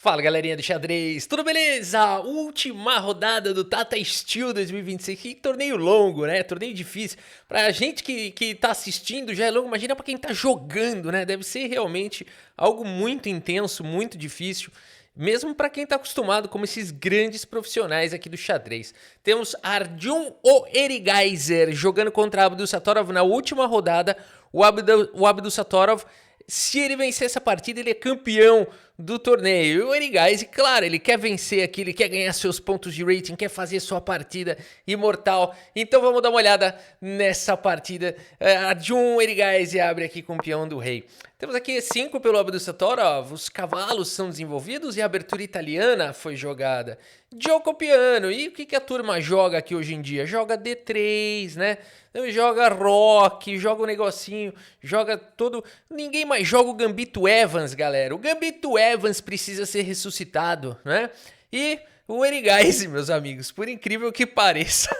Fala galerinha do xadrez, tudo beleza? Última rodada do Tata Steel 2026, que torneio longo, né? Torneio difícil. Pra gente que tá assistindo já é longo, imagina pra quem tá jogando, né? Deve ser realmente algo muito intenso, muito difícil. Mesmo pra quem tá acostumado como esses grandes profissionais aqui do xadrez. Temos Arjun o Erigaizer jogando contra Abdul Satorov na última rodada. O Abdul Satorov, se ele vencer essa partida, ele é campeão do torneio. E o Erigaizer, claro, ele quer vencer aqui, ele quer ganhar seus pontos de rating, quer fazer sua partida imortal. Então vamos dar uma olhada nessa partida. Arjun Erigaizer abre aqui com o peão do rei. Temos aqui E5 pelo Abdul Satorov, os cavalos são desenvolvidos e a abertura italiana foi jogada. Gioco piano, e o que a turma joga aqui hoje em dia? Joga D3, né? Então joga rock, joga um negocinho, joga todo... Ninguém mais joga o Gambito Evans, galera. O Gambito Evans precisa ser ressuscitado, né? E o Erigaizer, meus amigos, por incrível que pareça...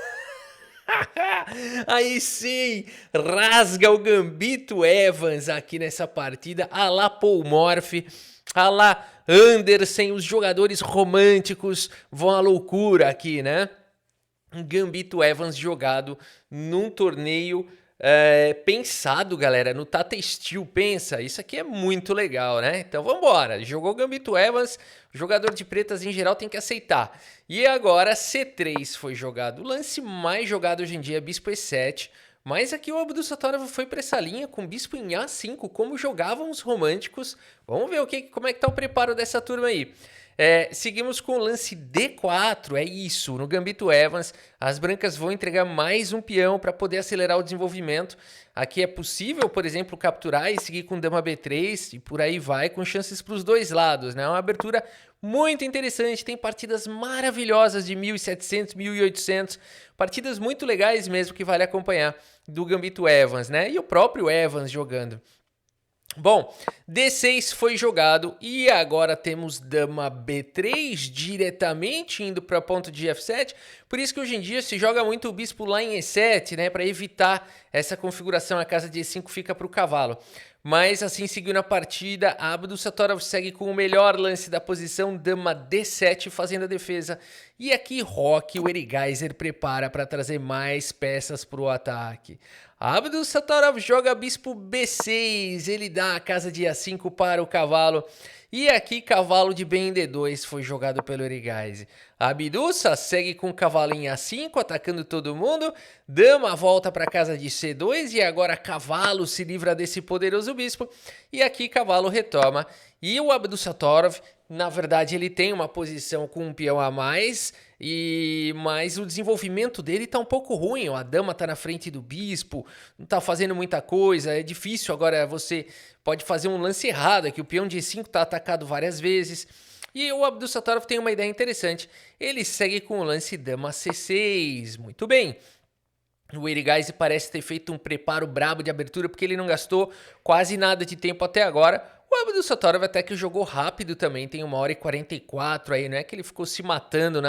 Aí sim, rasga o Gambito Evans aqui nessa partida, a la Paul Morphy, a la Anderson, os jogadores românticos vão à loucura aqui, né? Gambito Evans jogado num torneio pensado, galera, no Tata Steel, pensa, isso aqui é muito legal, né? Então vambora, jogou Gambito Evans, o jogador de pretas em geral tem que aceitar. E agora C3 foi jogado, o lance mais jogado hoje em dia é Bispo E7, mas aqui o Abdul Satorov foi para essa linha com Bispo em A5, como jogavam os românticos. Vamos ver como é que tá o preparo dessa turma aí. Seguimos com o lance D4, é isso, no Gambito Evans, as brancas vão entregar mais um peão para poder acelerar o desenvolvimento. Aqui é possível, por exemplo, capturar e seguir com Dama B3 e por aí vai, com chances para os dois lados, né? Uma abertura muito interessante, tem partidas maravilhosas de 1700, 1800, partidas muito legais mesmo que vale acompanhar do Gambito Evans, né? E o próprio Evans jogando. Bom, D6 foi jogado e agora temos Dama B3 diretamente indo para ponto de F7. Por isso que hoje em dia se joga muito o bispo lá em E7, né, para evitar essa configuração. A casa de E5 fica para o cavalo. Mas assim seguiu na partida, Abdul Satorov segue com o melhor lance da posição, Dama D7 fazendo a defesa. E aqui Roque, o Erigaizer, prepara para trazer mais peças para o ataque. Abdul Satorov joga bispo B6, ele dá a casa de A5 para o cavalo. E aqui cavalo de bem D2 foi jogado pelo Erigaizer. Abdusa segue com o cavalo em A5, atacando todo mundo. Dama volta para a casa de C2 e agora cavalo se livra desse poderoso bispo. E aqui cavalo retoma. E o Abdul Satorov, na verdade, ele tem uma posição com um peão a mais, mas o desenvolvimento dele tá um pouco ruim. A dama tá na frente do bispo, não tá fazendo muita coisa, é difícil. Agora você pode fazer um lance errado aqui, o peão de E5 tá atacado várias vezes. E o Abdul Satorov tem uma ideia interessante, ele segue com o lance Dama C6, muito bem. O Erigaizer parece ter feito um preparo brabo de abertura, porque ele não gastou quase nada de tempo até agora. O Abdul Satorov até que jogou rápido também, tem 1h44 aí, não é que ele ficou se matando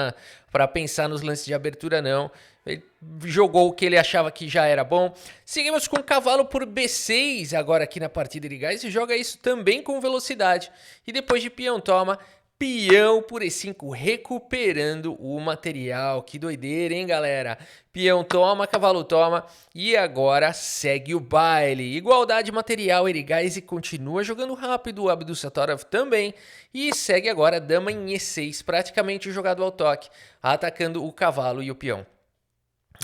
para pensar nos lances de abertura, não. Ele jogou o que ele achava que já era bom. Seguimos com o cavalo por B6 agora aqui na partida. Erigaizer joga isso também com velocidade. E depois de peão toma, peão por E5, recuperando o material. Que doideira, hein, galera? Peão toma, cavalo toma. E agora segue o baile. Igualdade material, Erigaizer continua jogando rápido. O Abdul Satorov também. E segue agora dama em E6, praticamente jogado ao toque, atacando o cavalo e o peão.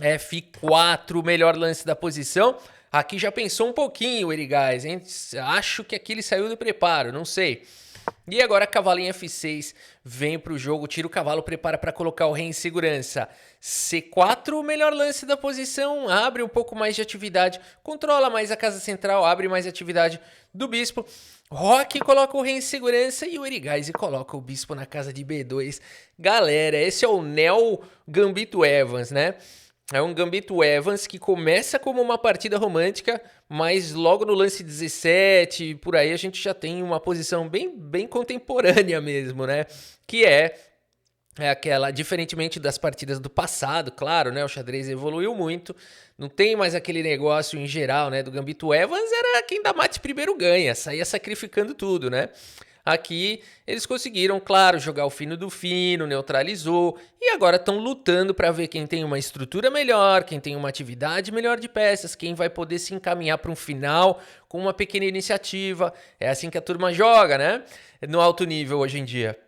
F4, melhor lance da posição. Aqui já pensou um pouquinho o Erigaizer, hein? Acho que aqui ele saiu do preparo, não sei. E agora cavalo em F6, vem para o jogo, tira o cavalo, prepara para colocar o rei em segurança. C4, o melhor lance da posição, abre um pouco mais de atividade, controla mais a casa central, abre mais atividade do bispo. Roque coloca o rei em segurança e o Erigaizer coloca o bispo na casa de B2. Galera, esse é o Neo Gambito Evans, né? É um Gambito Evans que começa como uma partida romântica, mas logo no lance 17, por aí a gente já tem uma posição bem contemporânea mesmo, né? Que é aquela, diferentemente das partidas do passado, claro, né? O xadrez evoluiu muito, não tem mais aquele negócio em geral, né? Do Gambito Evans era quem dá mate primeiro ganha, saía sacrificando tudo, né? Aqui eles conseguiram, claro, jogar o fino do fino, neutralizou e agora estão lutando para ver quem tem uma estrutura melhor, quem tem uma atividade melhor de peças, quem vai poder se encaminhar para um final com uma pequena iniciativa. É assim que a turma joga, né? No alto nível hoje em dia.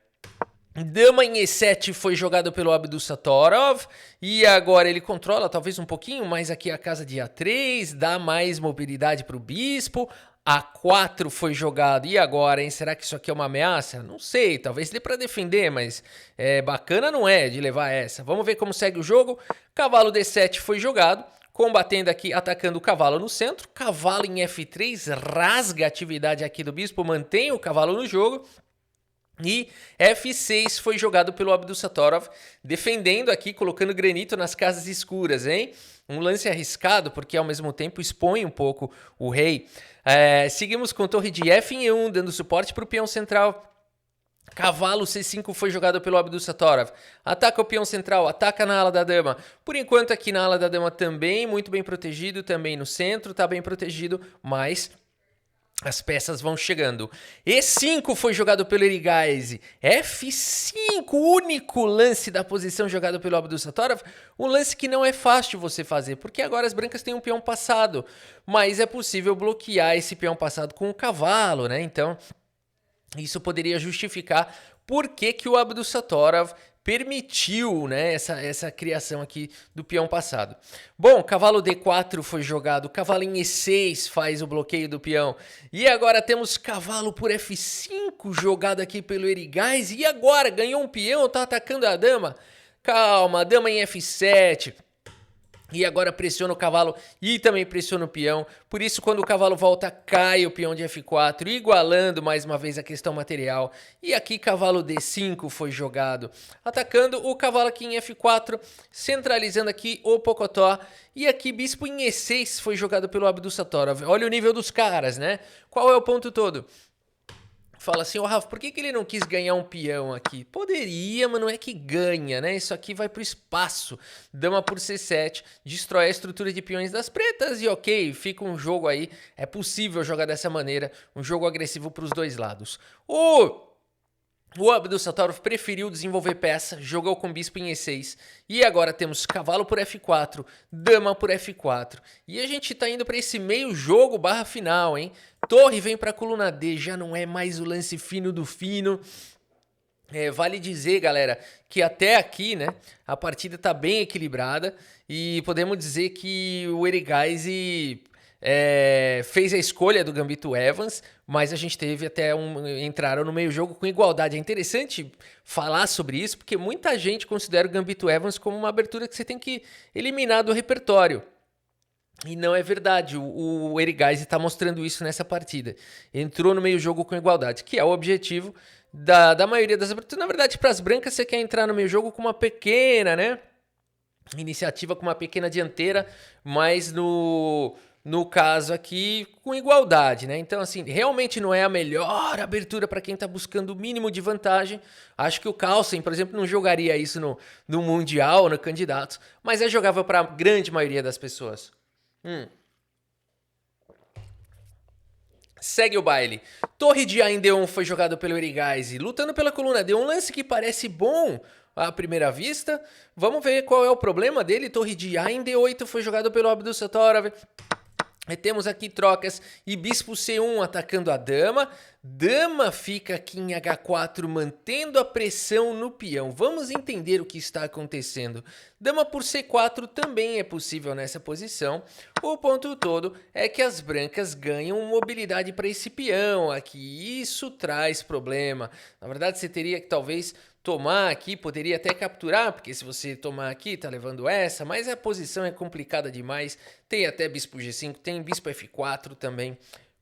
Dama em E7 foi jogado pelo Abdussatorov e agora ele controla talvez um pouquinho mais aqui a casa de A3, dá mais mobilidade para o bispo. A4 foi jogado e agora, hein? Será que isso aqui é uma ameaça? Não sei, talvez dê para defender, mas bacana não é de levar essa. Vamos ver como segue o jogo. Cavalo D7 foi jogado. Combatendo aqui, atacando o cavalo no centro. Cavalo em F3, rasga a atividade aqui do bispo, mantém o cavalo no jogo. E F6 foi jogado pelo Abdussatorov, defendendo aqui, colocando granito nas casas escuras, hein? Um lance arriscado, porque ao mesmo tempo expõe um pouco o rei. Seguimos com torre de F em E1, dando suporte para o peão central. Cavalo C5 foi jogado pelo Abdussatorov. Ataca o peão central, ataca na ala da dama. Por enquanto aqui na ala da dama também muito bem protegido, também no centro está bem protegido, mas as peças vão chegando. E5 foi jogado pelo Erigaise. F5, único lance da posição jogado pelo Abdussatorov. Um lance que não é fácil você fazer, porque agora as brancas têm um peão passado. Mas é possível bloquear esse peão passado com o cavalo, né? Então, isso poderia justificar por que o Abdussatorov permitiu, né, essa criação aqui do peão passado. Bom, cavalo D4 foi jogado, cavalo em E6 faz o bloqueio do peão. E agora temos cavalo por F5 jogado aqui pelo Erigaise. E agora ganhou um peão, tá atacando a dama. Calma, dama em F7. E agora pressiona o cavalo e também pressiona o peão. Por isso, quando o cavalo volta, cai o peão de F4, igualando mais uma vez a questão material. E aqui cavalo D5 foi jogado, atacando o cavalo aqui em F4, centralizando aqui o Pocotó. E aqui bispo em E6 foi jogado pelo Abdussatorov. Olha o nível dos caras, né? Qual é o ponto todo? Fala assim, Rafa, por que ele não quis ganhar um peão aqui? Poderia, mas não é que ganha, né? Isso aqui vai pro espaço. Dama por C7, destrói a estrutura de peões das pretas e ok, fica um jogo aí. É possível jogar dessa maneira, um jogo agressivo pros dois lados. O Abdussatorov preferiu desenvolver peça, jogou com bispo em E6. E agora temos cavalo por F4, dama por F4. E a gente tá indo para esse meio jogo barra final, hein? Torre vem para a coluna D, já não é mais o lance fino do fino. Vale dizer, galera, que até aqui, né, a partida tá bem equilibrada. E podemos dizer que o Erigaise fez a escolha do Gambito Evans, mas a gente teve entraram no meio jogo com igualdade. É interessante falar sobre isso, porque muita gente considera o Gambito Evans como uma abertura que você tem que eliminar do repertório. E não é verdade, o Erigaise está mostrando isso nessa partida. Entrou no meio jogo com igualdade, que é o objetivo da maioria das aberturas. Na verdade, para as brancas você quer entrar no meio jogo com uma pequena, né, iniciativa, com uma pequena dianteira, mas no caso aqui, com igualdade, né? Então, assim, realmente não é a melhor abertura para quem está buscando o mínimo de vantagem. Acho que o Carlsen, por exemplo, não jogaria isso no Mundial, no Candidatos, mas é jogável para a grande maioria das pessoas. Segue o baile. Torre de A em D1 foi jogado pelo Erigaise, lutando pela coluna D. Um lance que parece bom à primeira vista. Vamos ver qual é o problema dele. Torre de A em D8 foi jogado pelo Abdussatorov. E temos aqui trocas e bispo C1 atacando a dama. Dama fica aqui em H4 mantendo a pressão no peão. Vamos entender o que está acontecendo. Dama por C4 também é possível nessa posição. O ponto todo é que as brancas ganham mobilidade para esse peão aqui. Isso traz problema. Na verdade, você teria que talvez tomar aqui, poderia até capturar, porque se você tomar aqui, tá levando essa, mas a posição é complicada demais. Tem até bispo G5, tem bispo F4 também,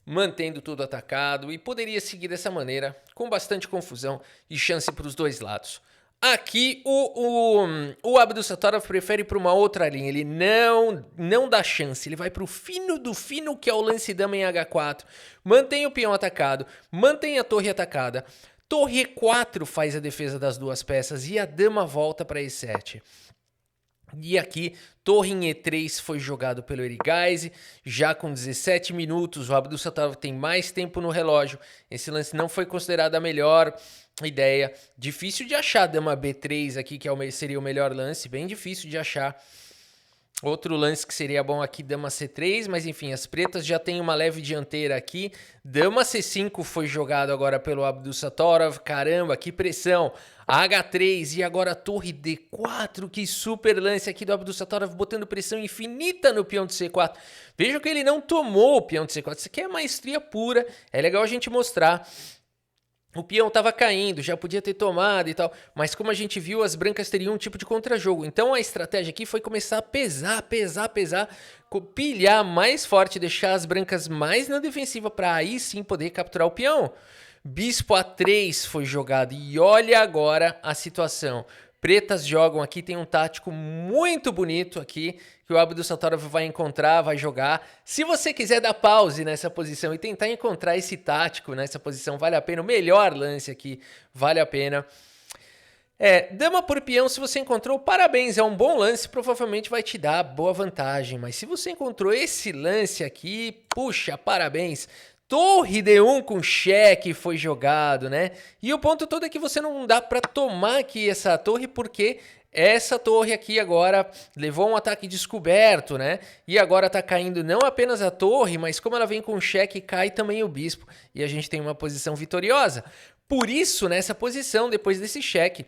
mantendo tudo atacado, e poderia seguir dessa maneira, com bastante confusão e chance para os dois lados. Aqui o Abdussatorov prefere para uma outra linha, ele não dá chance, ele vai para o fino do fino, que é o lance dama em H4, mantém o peão atacado, mantém a torre atacada. Torre E4 faz a defesa das duas peças e a dama volta para E7. E aqui, torre em E3 foi jogado pelo Erigaise, já com 17 minutos, o Abdussatorov tem mais tempo no relógio. Esse lance não foi considerado a melhor ideia. Difícil de achar dama B3 aqui, que seria o melhor lance, bem difícil de achar. Outro lance que seria bom aqui, dama C3, mas enfim, as pretas já têm uma leve dianteira aqui. Dama C5 foi jogado agora pelo Abdussatorov. Caramba, que pressão! H3 e agora torre D4, que super lance aqui do Abdussatorov, botando pressão infinita no peão de C4. Vejam que ele não tomou o peão de C4, isso aqui é maestria pura, é legal a gente mostrar. O peão estava caindo, já podia ter tomado e tal, mas como a gente viu, as brancas teriam um tipo de contra-jogo. Então a estratégia aqui foi começar a pesar, pilhar mais forte, deixar as brancas mais na defensiva para aí sim poder capturar o peão. Bispo A3 foi jogado e olha agora a situação. Pretas jogam aqui, tem um tático muito bonito aqui, que o Abdussatorov vai encontrar, vai jogar. Se você quiser dar pause nessa posição e tentar encontrar esse tático nessa posição, vale a pena. O melhor lance aqui, vale a pena. Dama por peão, se você encontrou, parabéns, é um bom lance, provavelmente vai te dar boa vantagem. Mas se você encontrou esse lance aqui, puxa, parabéns. Torre D1 com cheque foi jogado, né? E o ponto todo é que você não dá para tomar aqui essa torre, porque essa torre aqui agora levou um ataque descoberto, né? E agora tá caindo não apenas a torre, mas como ela vem com cheque, cai também o bispo. E a gente tem uma posição vitoriosa. Por isso, nessa posição, depois desse cheque,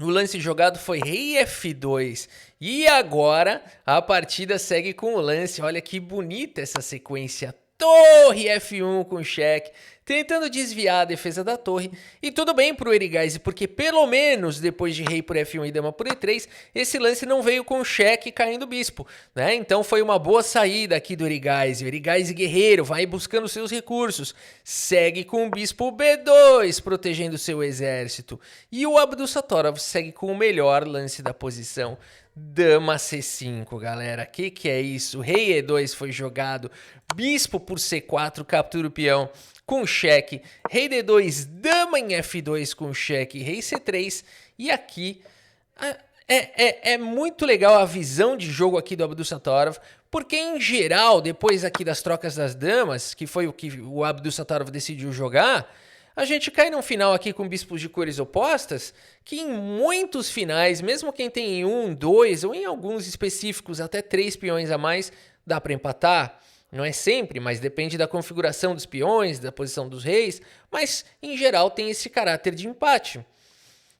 o lance jogado foi rei F2. E agora a partida segue com o lance. Olha que bonita essa sequência. Torre F1 com cheque, tentando desviar a defesa da torre. E tudo bem pro Erigaise, porque pelo menos depois de rei por F1 e dama por E3, esse lance não veio com cheque caindo o bispo, né? Então foi uma boa saída aqui do Erigaise. O Erigaise guerreiro vai buscando seus recursos, segue com o bispo B2, protegendo seu exército. E o Abdussatorov segue com o melhor lance da posição. Dama C5, galera. Que é isso? Rei E2 foi jogado. Bispo por C4, captura o peão com cheque. Rei D2, dama em F2 com cheque. Rei C3. E aqui é muito legal a visão de jogo aqui do Abdussatorov, porque em geral, depois aqui das trocas das damas, que foi o que o Abdussatorov decidiu jogar, a gente cai num final aqui com bispos de cores opostas, que em muitos finais, mesmo quem tem 1, 2 ou em alguns específicos até 3 peões a mais, dá para empatar. Não é sempre, mas depende da configuração dos peões, da posição dos reis, mas em geral tem esse caráter de empate.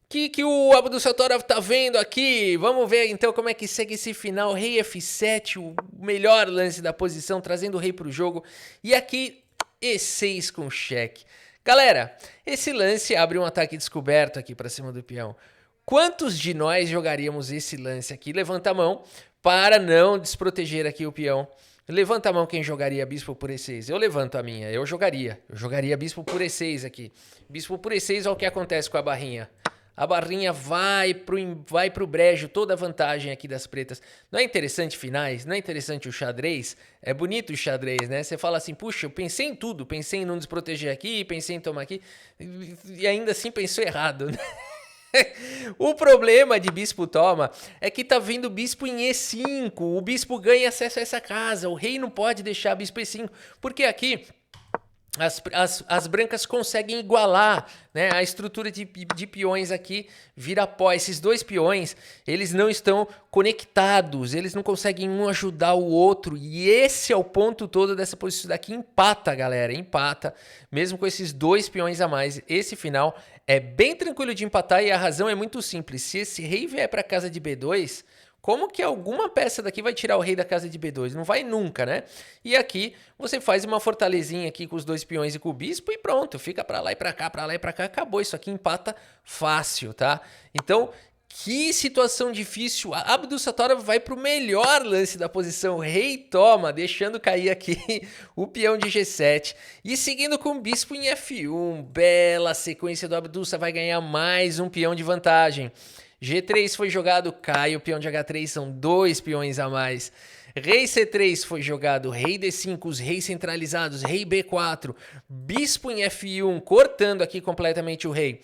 Que o Abdussatorov tá vendo aqui? Vamos ver então como é que segue esse final. Rei F7, o melhor lance da posição, trazendo o rei para o jogo. E aqui E6 com cheque. Galera, esse lance abre um ataque descoberto aqui para cima do peão. Quantos de nós jogaríamos esse lance aqui? Levanta a mão para não desproteger aqui o peão. Levanta a mão quem jogaria bispo por E6. Eu levanto a minha, eu jogaria bispo por E6 aqui. Bispo por E6, olha o que acontece com a barrinha. A barrinha vai pro brejo, toda a vantagem aqui das pretas. Não é interessante finais? Não é interessante o xadrez? É bonito o xadrez, né? Você fala assim, puxa, eu pensei em tudo. Pensei em não desproteger aqui, pensei em tomar aqui. E ainda assim pensou errado, né? O problema de bispo toma é que tá vindo bispo em E5. O bispo ganha acesso a essa casa. O rei não pode deixar bispo E5. Porque aqui as brancas conseguem igualar, né? A estrutura de peões aqui vira pó. Esses dois peões, eles não estão conectados, eles não conseguem um ajudar o outro. E esse é o ponto todo dessa posição daqui. Empata, galera, empata. Mesmo com esses dois peões a mais, esse final é bem tranquilo de empatar e a razão é muito simples. Se esse rei vier para a casa de B2... como que alguma peça daqui vai tirar o rei da casa de B2? Não vai nunca, né? E aqui você faz uma fortalezinha aqui com os dois peões e com o bispo e pronto. Fica pra lá e pra cá, pra lá e pra cá. Acabou. Isso aqui empata fácil, tá? Então, que situação difícil. A Abdussatorov vai pro melhor lance da posição. Rei toma, deixando cair aqui o peão de G7. E seguindo com o bispo em F1. Bela sequência do Abdussa. Vai ganhar mais um peão de vantagem. G3 foi jogado, cai o peão de H3, são dois peões a mais. Rei C3 foi jogado, rei D5, os reis centralizados, rei B4, bispo em F1, cortando aqui completamente o rei.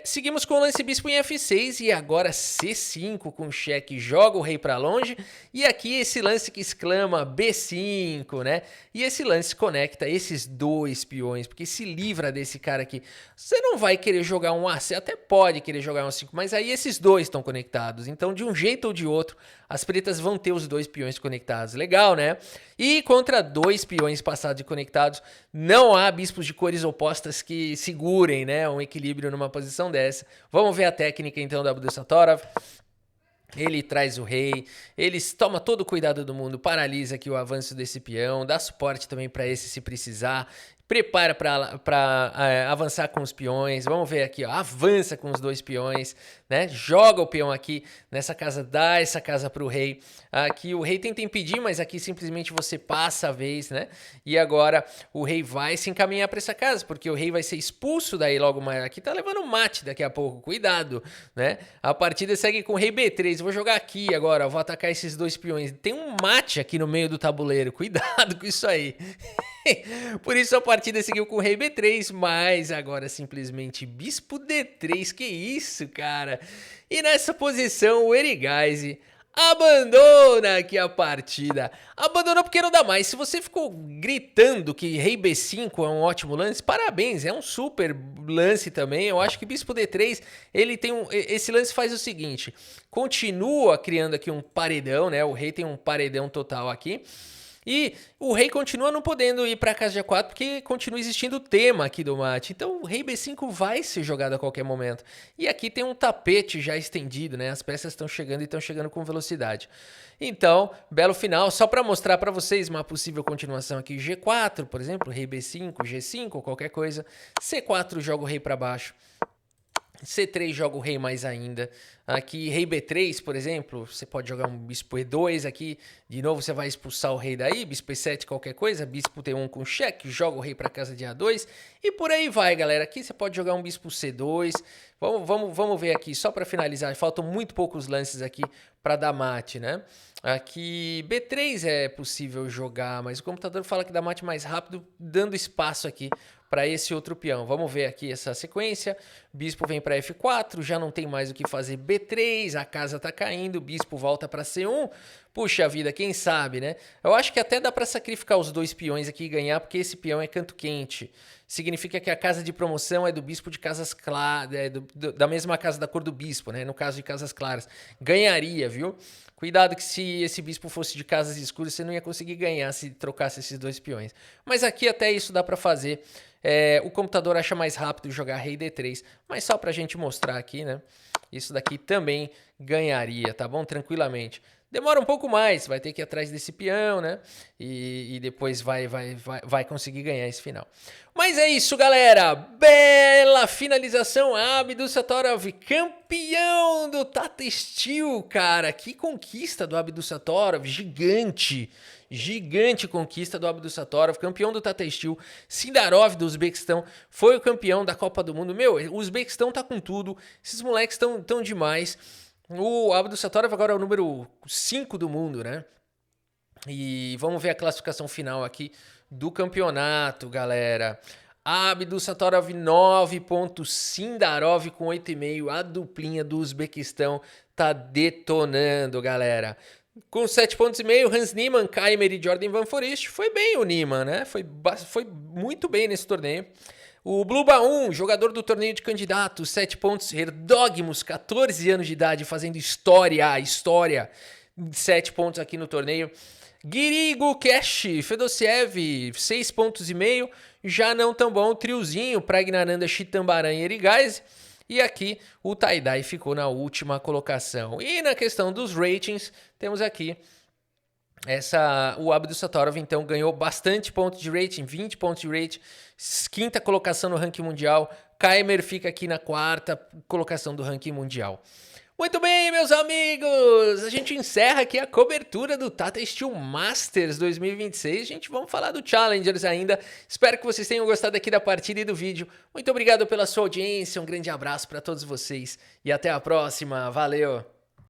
Seguimos com o lance bispo em F6 e agora C5 com cheque, joga o rei para longe. E aqui esse lance que exclama B5, né? E esse lance conecta esses dois peões, porque se livra desse cara aqui. Você não vai querer jogar um A, você até pode querer jogar um 5, mas aí esses dois estão conectados. Então, de um jeito ou de outro, as pretas vão ter os dois peões conectados. Legal, né? E contra dois peões passados e conectados, não há bispos de cores opostas que segurem, né, um equilíbrio numa posição dessa. Vamos ver a técnica então do Abdussatorov. Ele traz o rei, ele toma todo o cuidado do mundo, paralisa aqui o avanço desse peão, dá suporte também para esse se precisar, prepara para avançar com os peões. Vamos ver aqui, ó, avança com os dois peões, né? Joga o peão aqui nessa casa, dá essa casa para o rei. Aqui o rei tenta impedir, mas aqui simplesmente você passa a vez, né? E agora o rei vai se encaminhar para essa casa, porque o rei vai ser expulso daí logo mais. Aqui tá levando mate daqui a pouco, cuidado, né? A partida segue com o rei B3. Eu vou jogar aqui agora, vou atacar esses dois peões. Tem um mate aqui no meio do tabuleiro, cuidado com isso aí. Por isso a partida seguiu com o rei B3, mas agora simplesmente bispo D3, que isso, cara? E nessa posição o Erigaisi abandona aqui a partida. Abandonou porque não dá mais. Se você ficou gritando que rei B5 é um ótimo lance, parabéns, é um super lance também. Eu acho que bispo D3, ele tem esse lance faz o seguinte, continua criando aqui um paredão, né? O rei tem um paredão total aqui. E o rei continua não podendo ir para a casa de A4 porque continua existindo o tema aqui do mate. Então o rei B5 vai ser jogado a qualquer momento. E aqui tem um tapete já estendido, né? As peças estão chegando e estão chegando com velocidade. Então, belo final. Só para mostrar para vocês uma possível continuação aqui. G4, por exemplo, rei B5, G5, qualquer coisa. C4 joga o rei para baixo. C3 joga o rei mais ainda. Aqui, rei B3, por exemplo, você pode jogar um bispo E2 aqui. De novo, você vai expulsar o rei daí. Bispo E7, qualquer coisa. Bispo T1 com cheque, joga o rei para casa de A2. E por aí vai, galera. Aqui você pode jogar um bispo C2. Vamos ver aqui, só para finalizar. Faltam muito poucos lances aqui para dar mate, né? Aqui, B3 é possível jogar, mas o computador fala que dá mate mais rápido, dando espaço aqui para esse outro peão. Vamos ver aqui essa sequência. Bispo vem para F4, já não tem mais o que fazer. B3, a casa tá caindo, bispo volta para C1. Puxa vida, quem sabe, né? Eu acho que até dá para sacrificar os dois peões aqui e ganhar, porque esse peão é canto quente. Significa que a casa de promoção é do bispo de casas claras, da mesma casa da cor do bispo, né? No caso de casas claras. Ganharia, viu? Cuidado que se esse bispo fosse de casas escuras, você não ia conseguir ganhar se trocasse esses dois peões. Mas aqui até isso dá para fazer. O computador acha mais rápido jogar rei D3, mas só pra gente mostrar aqui, né? Isso daqui também ganharia, tá bom? Tranquilamente. Demora um pouco mais, vai ter que ir atrás desse peão, né? E depois vai conseguir ganhar esse final. Mas é isso, galera. Bela finalização. Abdussatorov, campeão do Tata Steel, cara. Que conquista do Abdussatorov, gigante. Gigante conquista do Abdussatorov, campeão do Tata Steel. Sindarov do Uzbequistão foi o campeão da Copa do Mundo. Meu, o Uzbequistão tá com tudo. Esses moleques tão demais. O Abdussatorov agora é o número 5 do mundo, né? E vamos ver a classificação final aqui do campeonato, galera. Abdussatorov 9 pontos, Sindarov com 8,5. A duplinha do Uzbequistão tá detonando, galera. Com 7,5 pontos, Hans Niemann, Keimer e Jordan Van Foreest. Foi bem o Niemann, né? Foi muito bem nesse torneio. O Bluba 1, jogador do torneio de candidatos, 7 pontos. Herdogmus, 14 anos de idade, fazendo história. 7 pontos aqui no torneio. Girigo Cash, Fedosiev, 6,5 pontos. Já não tão bom, triozinho, Pragnananda, Chitambaran e Erigaisi. E aqui o Taidai ficou na última colocação. E na questão dos ratings, temos aqui o Abdussatorov, então, ganhou bastante pontos de rating, 20 pontos de rating, quinta colocação no ranking mundial. Keimer fica aqui na quarta colocação do ranking mundial. Muito bem, meus amigos, a gente encerra aqui a cobertura do Tata Steel Masters 2026. Gente, vamos falar do Challengers ainda. Espero que vocês tenham gostado aqui da partida e do vídeo. Muito obrigado pela sua audiência, um grande abraço para todos vocês e até a próxima. Valeu!